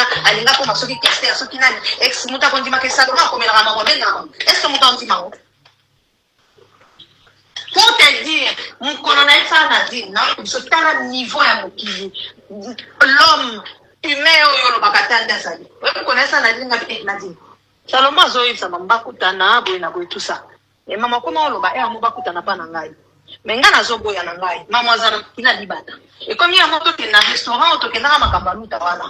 alinga ko masoki keste soki nani ex muta ko ndima ke Salomon ko mela mama benga est-ce que muta ndima ko pour te dire mon colonel ça a dit non ce tel niveau ya mokili l'homme humain oyo bakatanda sali vous connaissez ça na linga na dit Salomon zoyi sa mbakutana boye na boye tout ça et maman comment oloba e amu bakutana pa na ngai mais nga nazoboya na ngai mama azana kina libata et comme il y a moto qui na restaurant to kena makamba luta wana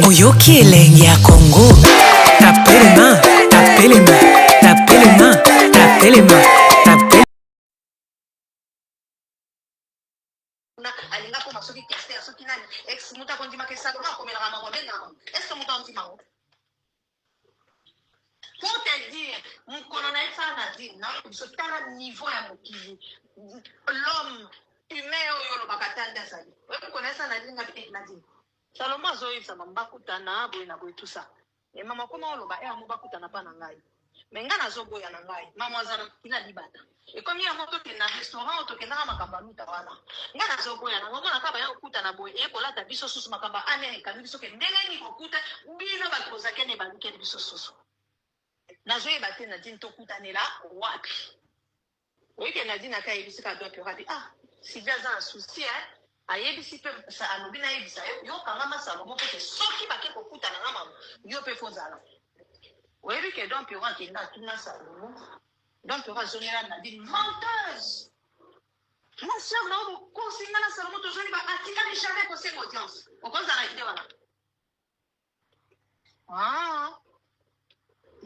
Oyoki elengi ya Congo. Tapez les mains, tapez les mains, tapez les mains, tapez les mains, tapez. alinga ko masoki keste soki nani ex muta ko ndima ke Salomon ko mela mama benga est-ce que muta ndima ko pour te dire mon colonel ça a dit non ce tel niveau ya mokili l'homme humain oyo bakatanda sali vous connaissez ça na linga na dit Salomon zoyi sa mbakutana boye na boye tout ça et maman comment oloba e amu bakutana pa na ngai mais nga nazoboya na ngai mama azana kina libata et comme il y a moto qui na restaurant to kena makamba luta wana nga nazoboya na ngoma na kaba ya okuta na boye e kolata biso susu makamba ane ka biso ke ndenge ni kokuta bino ba kozake ne baluke biso susu nazoye bate na din to kutanela wapi oike na din aka ebisi ka doit purati ah si bien un souci ayebisi pe sa alobi na yebisa yo kanga masalo moko te soki bake kokuta na mama yo pe fozala oyebi ke donc purant qui na tuna salomo donc purant zonela na dit menteuse mon cher na o konsinga na salomo to zoni ba atika ni jamais ko se audience o konza na idée wana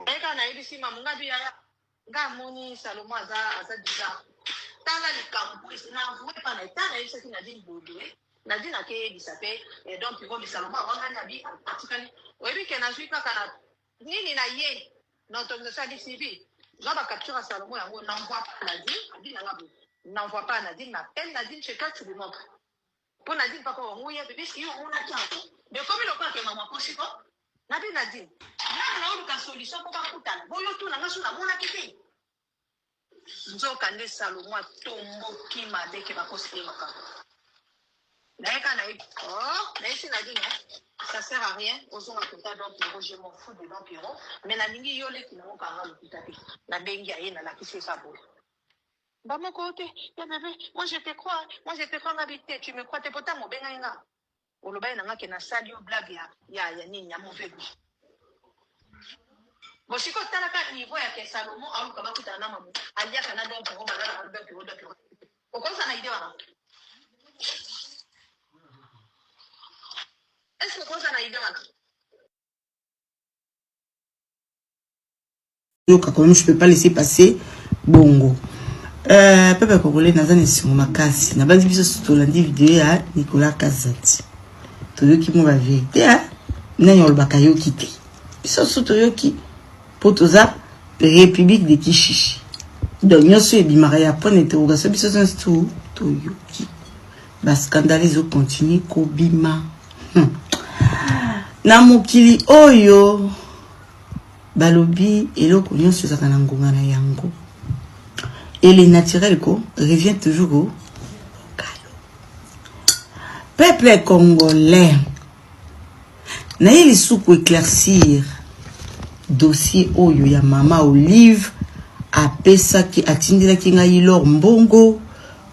eka na yebisi mamunga bi ya nga moni salomo aza diza tala likambo na voué pas na tala yebisa ki na dit boudoué na dit na ke yebisa pe et donc purant mi salomo wanga na bi atikani oyebi ke na zui kaka na nini na ye na autorisation du civil là ba capture à Salomon yango n'envoie pas Nadine n'envoie pas Nadine m'appelle Nadine chez toi tu lui montres pour Nadine pas ko ngoya bébé si on a tiens mais comme le quoi que maman kosi ko Nadine na ka solution pour ba kutana boyo tu na ngaso na mona kiti nzoka nde Salomon tomboki madeke ba kosi maka naeka na ici Nadine ça sert à rien aux gens à côté d'Empiro je m'en fous de l'Empiro mais la ligne yole qui n'a pas le kitabi la bengi aïe na qui fait ça beau bah mon côté ya bébé moi je te crois ngabité tu me crois t'es pourtant mon benga inga oloba na ngake na sali o blague ya nini ya mauvais goût bon siko tala ka niveau ya ke Salomon au kama kutana na mamu alia kana donc on va dans le bureau au comme ça na idée wana est-ce que ça na idée wana quand même je peux pas laisser passer bongo peuple congolais nazana singo makasi na bandi biso tolandi vidéo ya Nicolas Kazati toyoki mo ba vérité na yolbaka yoki te biso toyoki potoza République de Kishishi donc nyoso ebimaka ya point d'interrogation biso tout toyoki ba scandale zo continue kobima na mokili oyo balobi eloko nyonso ezaka na ngonga na yango et le naturel revient toujours au galop. Peuple congolais na yeli souko éclaircir dossier oyo ya mama Olive apesa ki atindela ki ngai lor mbongo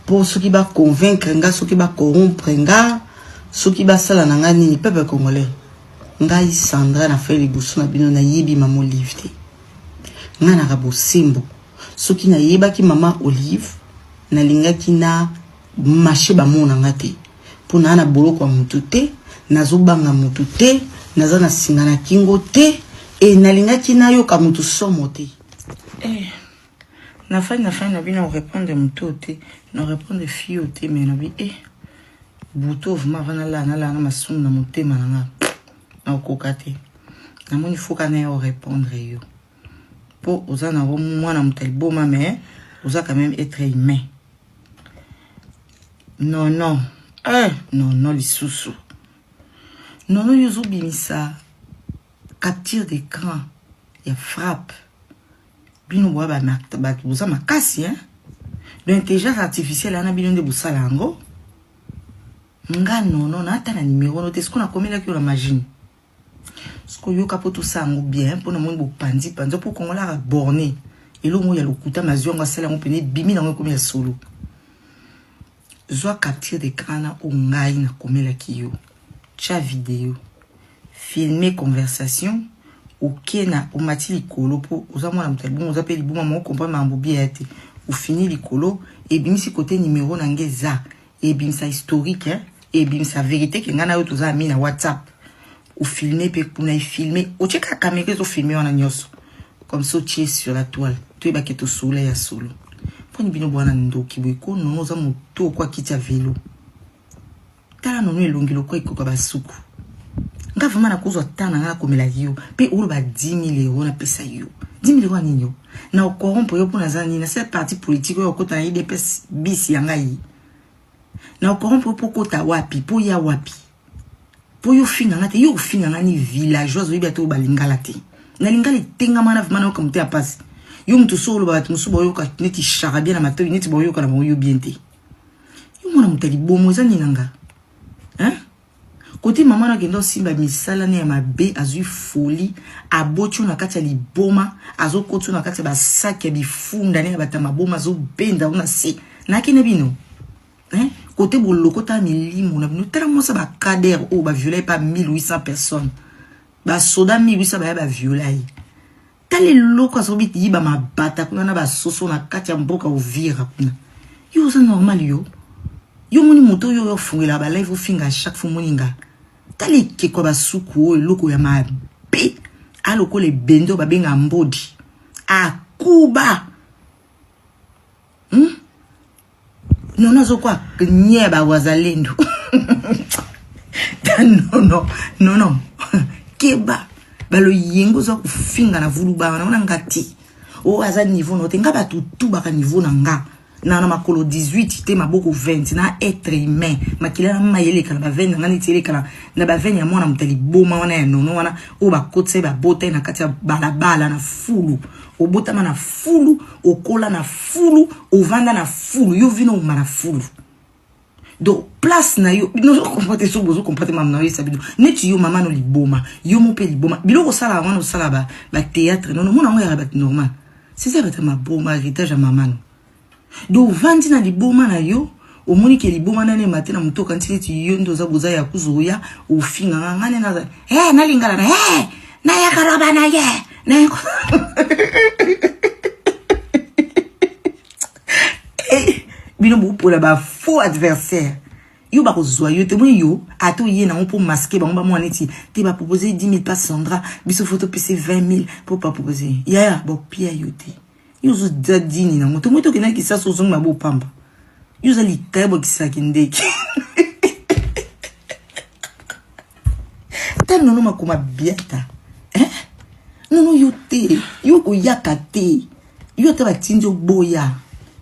pour ceux qui ba convaincre nga ceux qui ba corrompre nga ceux qui ba sala na nga nini peuple congolais ngai Sandra na fait libuso na bino na yebi mama Olive te nga na rabo simbo soki na yeba ki mama Olive na linga ki na marché ba mona ngate pour na boloko mutu te nazobanga mutu te naza na singa na kingo te et na linga ki na yo ka mutu somo te na fin na bino répondre mutu te na répondre fille te mais na bi buto vma vana la na masung na mutema na na kokate na moni foka na yo répondre yo pour aux en avoir moins en tel beau ma mère aux a quand même être humain non les sous non yozo bimisa capture d'écran ya frappe bino boa ba vous a makasi l'intelligence artificielle ana bilon de busala yango nga non ata na numéro no te ce qu'on a commis là que la machine ce qu'on yoka po tout ça ngo bien pour na monde bopandi panzo pour qu'on la borné et lo mo ya lokuta mazio nga sala ngo pene bimi na ngo comme ya solo zo capture d'écran na o ngai na comme la kiyo cha vidéo filmer conversation ok na o mati likolo po oza mwana mutali bon oza pe libuma mo comprendre mambo bien ete ou fini likolo et bimisi côté numéro na ngeza et bimisa historique hein et bimisa vérité que ngana yo toza mi na WhatsApp ou filmer pe pour na filmer o cheka caméra zo filmer on nyonso comme ça tu es sur la toile tu ba keto soleil ya solo poni bino bwana ndoki bweko no za moto kwa kita vélo tala no elongi lokwa ikoka basuku nga vraiment na kozwa tana nga komela yo pe ulu ba 10 000 euros na pesa yo 10 000 euros ninyo na okorompo yo pona zani na cette parti politique yo kota na IDPS bisi yanga yi na okorompo po kota wapi po ya wapi po yo finga ngate yo finga ngani villageoise yo biato balingala te na lingala tenga mana vraiment ko mte apasi yo mtu solo ba tu musubo yo ka neti charabia na mato neti boyo kana mo yo biente yo mona mutali bomo zani nanga hein côté maman na kendo simba misala ne ma be azui folie abocho na kati ya liboma azokotu na kati ya basaki ya bifunda ne batama boma zo benda ona se na kine bino hein côté boloko ta milimo na bino tala mosa ba cadre o ba violer pas 1800 personnes ba soda 1800 ba violer tale loko azobiti yiba mabata kuna na ba soso na kati ya mboka ovira kuna yo ça normal yo moni moto yo fungela ba live finga chaque fois moninga tali ke kwa basuku o loko ya mabe aloko le bendo ba benga mbodi akuba non zo kwa nyeba wazalendo non keba balo yengo zo kufinga na vuluba na ngati o aza niveau no te ngaba tutu ba ka niveau na nga na makolo 18 te maboko 20 na être humain makila na mayele kana ba 20 ngani tele kana na ba 20 ya mwana mutali boma wana ya nono wana o ba kotse ba bota na kati ya balabala na fulu o bota na fulu o kola na fulu o vanda na fulu yo vino o mana fulu do place na yo no comprendre so bozo comprendre mam na yo sabido neti yo mama no liboma yo mo pe liboma biloko sala wana o sala ba théâtre non mona ngo ya ba normal c'est ça ba ma boma héritage ya mama no do vandi na liboma na yo omoni ke liboma na ne matena mutoka ntiti yo ndo za boza ya kuzoya ofinga ngane na na lingala na na ya karaba na ye na bino bo pola ba faux adversaire yo ba kozwa yo te mo yo ato ye na on pour masquer ba on ba mo aneti te ba proposer 10 000 pas Sandra biso photo PC 20 000 pour pas proposer ya bo pia yo te yuzo dadini na moto moto kena kisa sozo mabo pamba yuzo likabo kisa kindeki ta nono makoma biata nono yote yoko yakate yote batinjo boya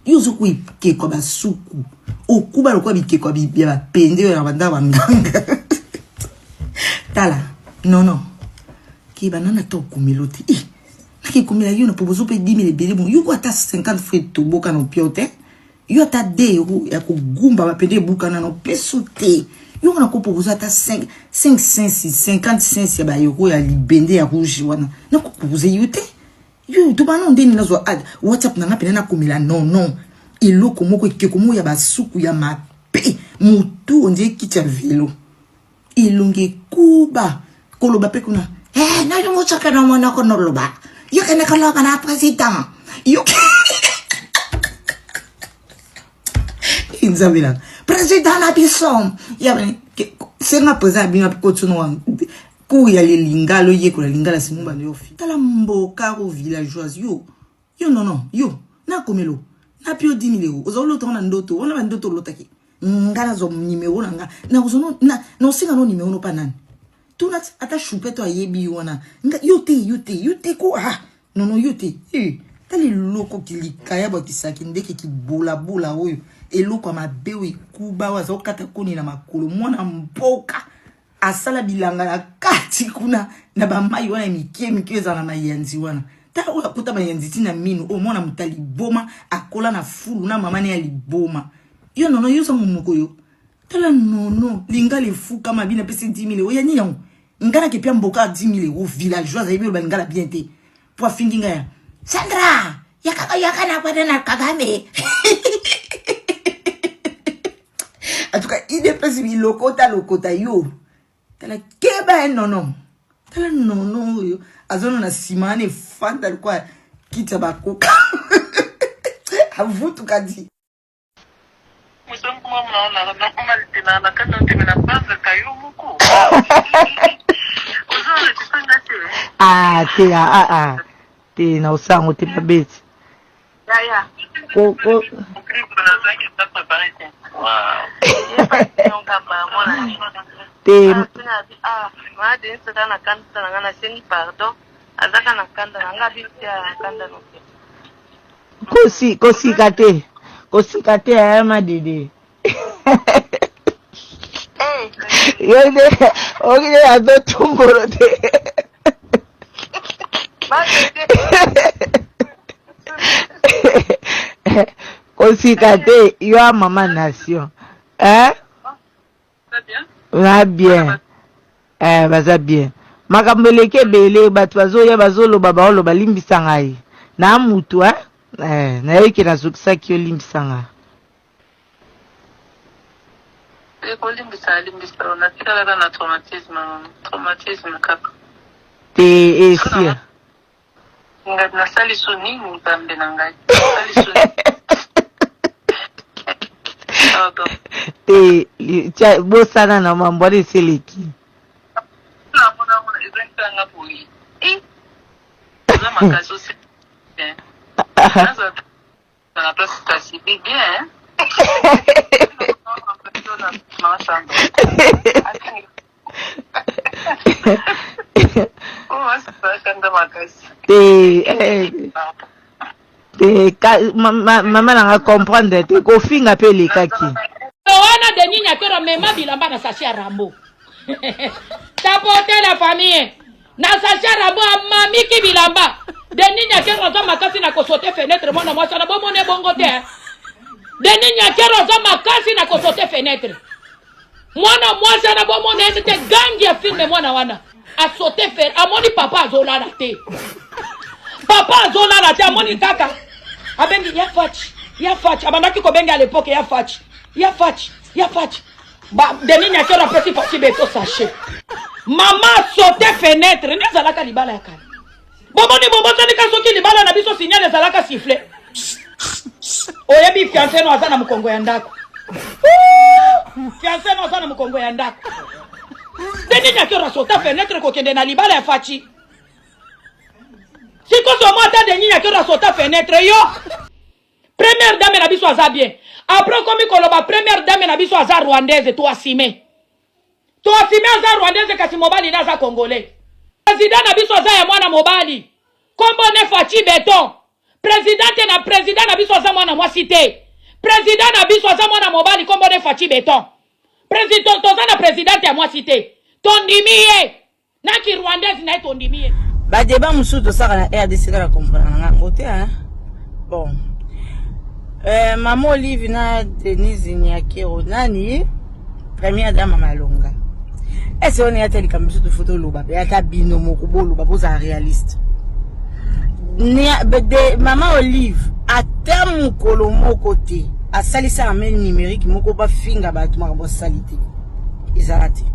yuzo ku ike kwa basuku okuba lokwa bike kwa bibia ba pende yo na banda banganga tala nono ki banana to kumilote qui comme la yo na proposer pe 10 000 bele bon yo ko ata 50 francs to boka no piote yo ata 2 euros ya ko gumba ba pende buka na no pesote yo na ko proposer ata 5 55 ba euro ya libende ya rouge wana na ko proposer yo te yo to ba no ndeni na zo ad WhatsApp na ngapena na komela non iloko moko ke komo ya basuku ya mape mutu onde kicha velo ilonge kuba koloba pe kuna na yo mo chaka na mwana ko no loba yo kena kaloka na président yo inzabila président na bisom ya senga président bino ko tsuno ku ya lingalo ye ko lingala simumba yo fi tala mboka ko villageoise yo non yo na komelo na pio 10 000 euros ozolo tona ndoto ona ba ndoto lotaki ngala zo numéro nanga na ozono na no singa no numéro no panani tuna ata choupeto ayebi wana nga yote ko non yote tali loko kilikaya ba kisaki ndeke ki bola oyo eloko mabewe kuba wazo kata koni na makolo mwana mboka asala bilanga na kati kuna na ba mai wana mikie za na mayanzi wana ta oya kuta ba yanziti na mino o mona mutali boma akola na fulu na mama ne ya liboma yo nono yo sa mumoko yo tala nono linga le fou kama bina pese 10 000 oya ni yango ngana ke pia mboka 10 000 au villageois za yebelo ngala bien te pour finginga ya Sandra yakana kwa na Kagame en tout cas il dépasse lokota yo tala keba nono tala nono yo azono na simane fanta kwa kita bakoka avutu kadi musangu mama na kama litina na kana timina panga kayumuko uzana tisanga te na usango te babeti ya ko te kosi kate ya madede yone ogine azo tumboro te kosi kate yo mama nation va bien baza bien makambo leke bele bato bazoya bazoloba baoloba limbisa ngai na mutu na yeke nazokisaki yo limbisa ngai limbisa unatikala na traumatisme kaka te esia nasali so nini nzambe na ngai te bosana na mambo ale eseleki mama nanga comprendre te kofinga pe lekaki wana Denis Nyakero mema bilamba na Sacha Rambo tapote la famille na Sacha Rambo amamiki bilamba Denis Nyakero za makasi na kosote fenêtre mwana mwasa na bomone bongo te Denis Nyakero za makasi na kosote fenêtre mwana mwasa na bomone te gangi ya filme mwana wana asote fer amoni papa azolala te amoni kaka abengi ya fachi abandaki ko benga à l'époque ya fachi ba Denis Nyakero petit parti beto sachet maman sauté fenêtre ne zalaka libala ya kala bomoni bomoni ka soki libala na biso signal zalaka siffler oyebi fiancé no azana mukongo ya ndako fiancé no azana mukongo ya ndako Denis Nyakero sauté fenêtre ko kende na libala ya fachi siko so mata Denis Nyakero sauté fenêtre yo première dame na biso aza bien après comme koloba première dame na biso aza rwandaise to asime aza rwandaise kasi mobali na aza congolais président na biso aza ya mwana mobali kombo ne fachi beton président na biso aza mwana mwasi te président na biso aza mwana mobali kombo ne fachi beton président toza na président ya mwasi te tondimiye na ki rwandaise na tondimiye ba débat musu to saka na RDC ka comprendre nga ngote bon Maman Olive na Denise Nyakero nani première dame malonga est-ce on est telle comme sur photo loba ya ta bino moko boloba boza réaliste Maman Olive atamu kolomo côté a salisa amel numérique moko ba finga ba tuma bo salite izarati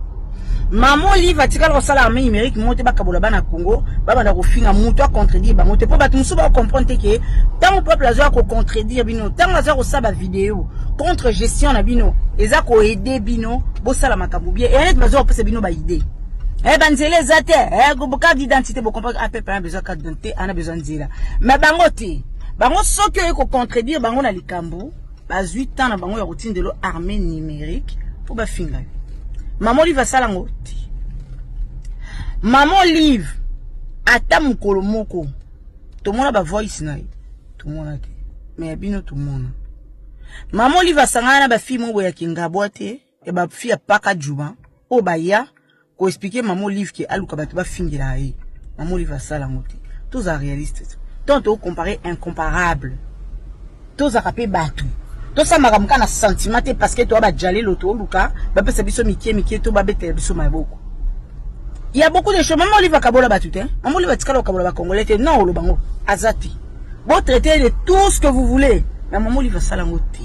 Maman Olive atikala osala amel numérique mote ba kabola bana Congo ba na ko finga muto a contredire ba mote po ba tumusu ba comprendre que tant au peuple azo ko contredire bino tant azo ko saba vidéo contre gestion na bino eza ko aider bino bo sala makambo bien et net bazo ko pesa bino ba idée banzele zate go boka d'identité bo comprendre a peu besoin carte d'identité ana besoin nzela mais bango te bango soki ko contredire bango na likambo ba 8 ans na bango ya routine de l'armée numérique pour ba finga Maman Olive sala ngoti Maman Olive ata mukolo moko to mona ba voice na to mona te mais bino to mona Maman Olive sangana ba fille mo ya kingabwa te e ba fille paka juba o ba ya ko expliquer Maman Olive ke aluka ba to ba fingira yi Maman Olive sala ngoti tous à réaliste. Donc, on comparer incomparable. Tous à rappeler batou. Tous ça m'a na sentiment parce que toi, bah, jalé l'auto, Luka, bah, c'est biso Mickey, tout, bah, bête, biso Maboko. Il y a beaucoup de choses. Maman, Olive a Kabola battu, hein. Maman, Olive a Tikalo Kabola Congolais, non, le bango, Azati. Bon, traitez de tout ce que vous voulez. Mais maman, Olive a Salangote.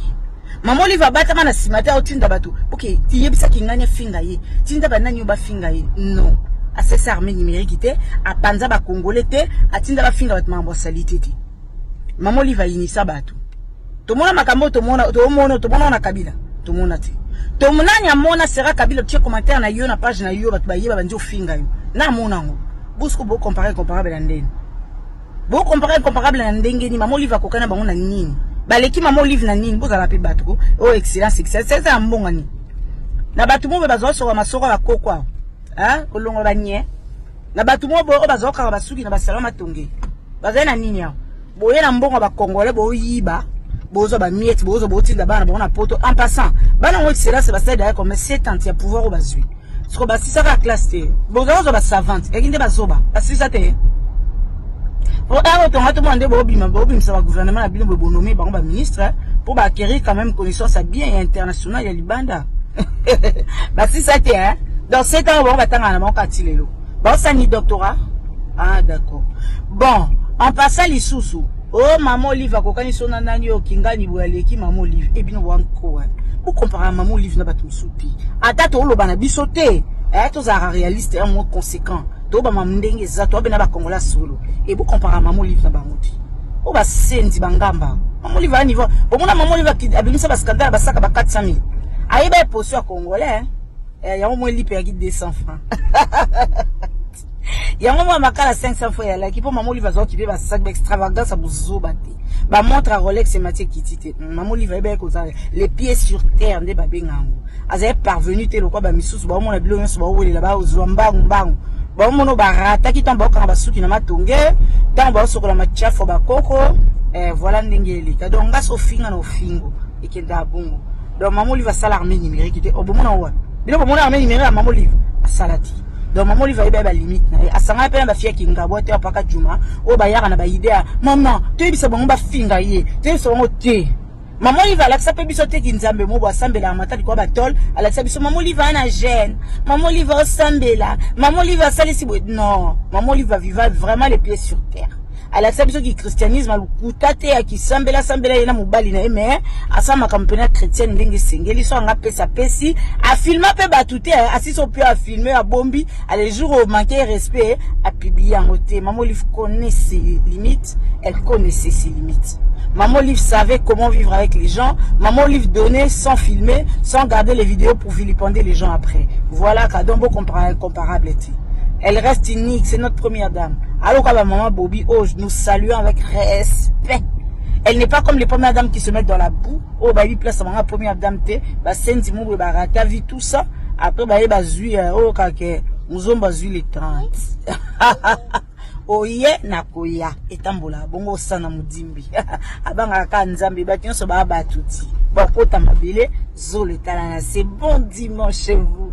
Maman, Olive a battu, mana simata, au tinda batou. Ok, tu y es bisa qui gagne fingaye. Tinda banani ba fingaye. Non. À ces armées numériques, à Panza ba Congolais, à tinda ba finga bat mambo salité. Maman, Olive a initié batou. Tout le monde a makambo, tout le monde a Kabila. Tout le monde a dit. Tout le monde a mona sera Kabila. Tu commentaire na yo na page na yo batbaye banjo finga yo. Na mona ngo. Busco beau comparer comparable à ndenge. Beau comparer comparable à ndenge ni maman Olive kokana bango na nini. Baleki maman Olive na nini boza la pe batko. Oh excellence c'est un bon ani. Na batu mo be bazo so masoko ba kokwa. Hein kolongo ba nye. Na batu mo bo bazo ka ba suki na ba salama tonge. Baza na nini ya. Boye na mbongo ba Congolais bo yiba. Bozo ba miette bozo botinda bana bona poto en passant bana ngo c'est là c'est basé derrière comme 7 ans il y a pouvoir au bazui ce que ba si ça va classe bozo ba savante et kinde ba zoba asi ça te pour aro to ngato mande bobi ça va gouvernement na bino bo nommer ba ministre pour ba acquérir quand même connaissance à bien international ya libanda ba si ça te hein dans 7 ans on va tanga na makati lelo ba ça ni doctorat ah d'accord bon en passant les sous oh maman Olive a kokani sona nani o kingani boaleki maman Olive et bien wanko ou comparer maman Olive na batum soupi ata to loba na bisote to za réaliste un mot conséquent to ba mamndenge za to bena ba Congolais solo et vous comparer maman Olive na bangoti o ba sendi bangamba maman Olive a niveau au mona maman Olive ki abinisa ba scandale ba saka ba 400,000 ayiba poso Congolais ya mo lipe ya 200 francs. Il y a un moment à 500 fois là qui pour maman Olive va occuper ba sac extravagance à bouzo baté. Ba montre à Rolex et Mathieu Kitite. Maman Olive ba ko les pieds sur terre de ba bengango. Azaye parvenu te lokwa ba misusu ba mo na bilo nyonso ba wole là ba ozwa mbangu. Ba mo no ba rata ki tamba ka ba suki na matonge, tamba osokola machafu ba koko, voilà ndenge elika. Donc ngaso finga na ofingo ekenda bongo. Donc maman Olive va salarmer numérique te obomona wa. Bilo bomona armée numérique à maman Olive a salati. Donc maman Olive va ba limite na asanga pe na ba fia kinga bote apaka juma o ba yaka na ba idea maman te bisa bango ba finga ye te so ngo te maman Olive alakisa pe biso te kinzambe mo bo sambela matali ko ba tol alakisa biso maman Olive na gêne maman Olive o sambela maman Olive a salisi non maman Olive va vivre vraiment les pieds sur terre alakisa biso ki christianisme alukuta te ya ki sambela yena mobali na mais asama kampena chrétienne ndenge sengeli so nga pesa pesi a filmer pe batute asiso pe a filmer a bombi à les jours où manquer respect a publier en côté maman Olive connaît ses limites elle connaissait ses limites maman Olive savait comment vivre avec les gens maman Olive donnait sans filmer sans garder les vidéos pour vilipender les gens après voilà Kadombo comparable était. Elle reste unique, c'est notre première dame. Alors quand maman Bobby, oh, nous saluons avec respect. Elle n'est pas comme les premières dames qui se mettent dans la boue. Oh, bah, il place maman première dame te, bah, senti mou, bah, rata, vie, tout ça. Après, bah, il bah, zui, oh, kake, nous on bah, zui les 30. Oye, nakoya, etambola, bongo sana mudimbi. Abanga kanzambi, bah, tiens, so bah, bah, touti. Bah, kota mabile, zo le talana, c'est bon dimanche chez vous.